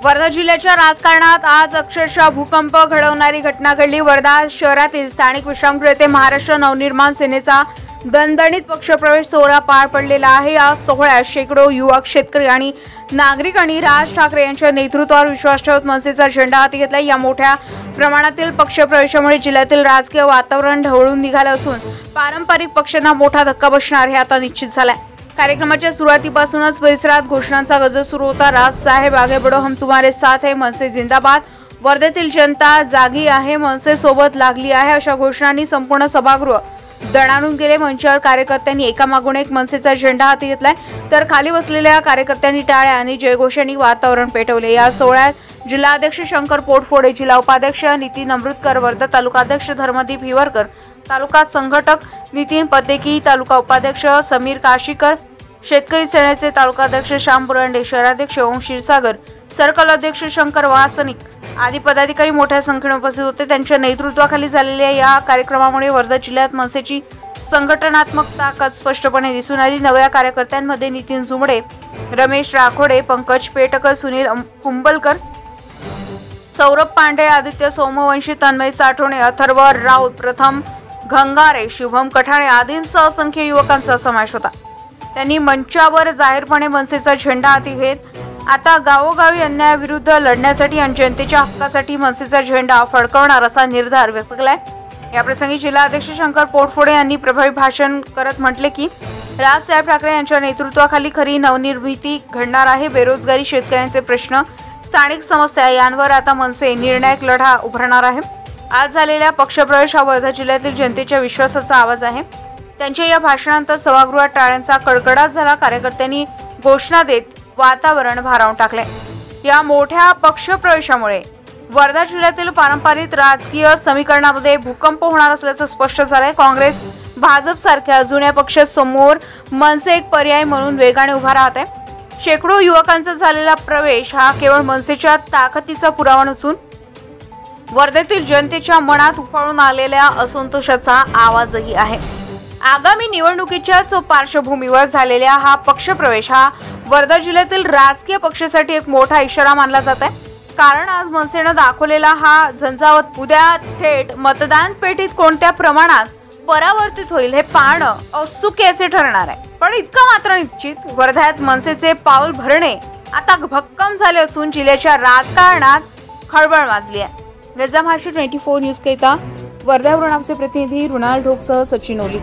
वर्धा जिल्ह्याच्या राजकारणात आज अक्षरशः भूकंप घडवणारी घटना घडली। वर्धा शहरातील स्थानिक विश्रामगृह येथे महाराष्ट्र नवनिर्माण सेनेचा दणदणीत पक्षप्रवेश सोहळा पार पडलेला आहे। या सोहळ्यात शेकडो युवक, शेतकरी आणि नागरिकांनी राज ठाकरे यांच्या नेतृत्वावर विश्वास ठेवत मनसेचा झेंडा हाती घेतला। या मोठ्या प्रमाणातील पक्षप्रवेशामुळे जिल्ह्यातील राजकीय वातावरण ढवळून निघालं असून पारंपरिक पक्षांना मोठा धक्का बसणार हे आता निश्चित झालंय। कार्यक्रमाच्या सुरुवातीपासूनच परिसरात घोषणांचा गजर सुरू होता। राज साहेब आगे बढ़ो, हम तुम्हारे साथ है, मनसे जिंदाबाद, वर्धेतील जनता जागी आहे, मनसे सोबत लागली आहे अशा घोषणांनी संपूर्ण सभागृह दणाणून गेले। मंचावर कार्यकर्त्यांनी एकामागून एक मनसेचा झेंडा हाती घेतलाय, तर खाली बसलेल्या कार्यकर्त्यांनी टाळ्या आणि जयघोषांनी वातावरण पेटवले। या सोहळ्यात जिल्हाध्यक्ष शंकर पोटफोडे, जिल्हा उपाध्यक्ष नितीन अमृतकर, वर्धा तालुकाध्यक्ष धर्मदीप हिवरकर, तालुका संघटक नितीन पतेकी, तालुका उपाध्यक्ष समीर काशीकर, शेतकरी सेनेचे तालुकाध्यक्ष श्याम बुरांडे, शहराध्यक्ष ओम क्षीरसागर, सर्कल अध्यक्ष शंकर वासनिक आदी पदाधिकारी मोठ्या संख्येने उपस्थित होते। त्यांच्या नेतृत्वाखाली झालेल्या या कार्यक्रमामुळे वर्धा जिल्ह्यात मनसेची संघटनात्मक ताकद स्पष्टपणे दिसून आली। नव्या कार्यकर्त्यांमध्ये नितीन जुमडे, रमेश राखोडे, पंकज पेटकर, सुनील कुंबलकर, सौरभ पांडे, आदित्य सोमवंशी, तन्मय साठवणे, अथर्व राऊत, प्रथम घंगारे, शुभम कठाणे आदींसह असंख्य युवकांचा समावेश होता। त्यांनी मंचावर जाहीरपणे मनसेचा झेंडा हाती घेत आता गावोगावी अन्यायाविरुद्ध लढण्यासाठी आणि जनतेच्या हक्कासाठी मनसेचा झेंडा फडकवणार असा निर्धार व्यक्त केलाय। याप्रसंगी जिल्हाध्यक्ष शंकर पोटफोडे यांनी प्रभावी भाषण करत म्हटले की राजसाहेब ठाकरे यांच्या नेतृत्वाखाली खरी नवनिर्मिती घडणार आहे। बेरोजगारी, शेतकऱ्यांचे प्रश्न, स्थानिक समस्या यांवर आता मनसे निर्णायक लढा उभारणार आहे। आज झालेला पक्षप्रवेश हा वर्धा जिल्ह्यातील जनतेच्या विश्वासाचा आवाज आहे। त्यांच्या या भाषणानंतर सभागृहात टाळ्यांचा कडकडाट झाला। कार्यकर्त्यांनी घोषणा देत वातावरण भारावून टाकले। या मोठ्या पक्षप्रवेशामुळे वर्धा जिल्ह्यातील पारंपरिक राजकीय समीकरणामध्ये भूकंप होणार असल्याचं स्पष्ट झालंय। काँग्रेस, भाजप सारख्या जुन्या पक्षांसमोर मनसे एक पर्याय म्हणून वेगाने उभा राहत आहे। शेकडो युवकांचा झालेला प्रवेश हा केवळ मनसेच्या ताकदीचा पुरावा नसून वर्धेतील जनतेच्या मनात उफाळून आलेल्या असंतोषाचा आवाजही आहे। आगामी निवडणुकीच्याच पार्श्वभूमीवर झालेला हा पक्षप्रवेश हा वर्धा जिल्ह्यातील राजकीय पक्षासाठी एक मोठा इशारा मानला जात आहे। कारण आज मनसेने दाखवलेला हा झंझावत उद्या थेट मतदान पेटीत कोणत्या प्रमाणात परावर्तित होईल हे पाहणं औत्सुक्याचे ठरणार आहे। पण इतकं मात्र निश्चित, वर्ध्यात मनसेचे पाऊल भरणे आता भक्कम झाले असून जिल्ह्याच्या राजकारणात खळबळ माजली आहे। रजा महाराष्ट्र 24 न्यूज करिता वर्ध्यावरून आमचे प्रतिनिधी रुणाल ढोकसह सचिन ओली।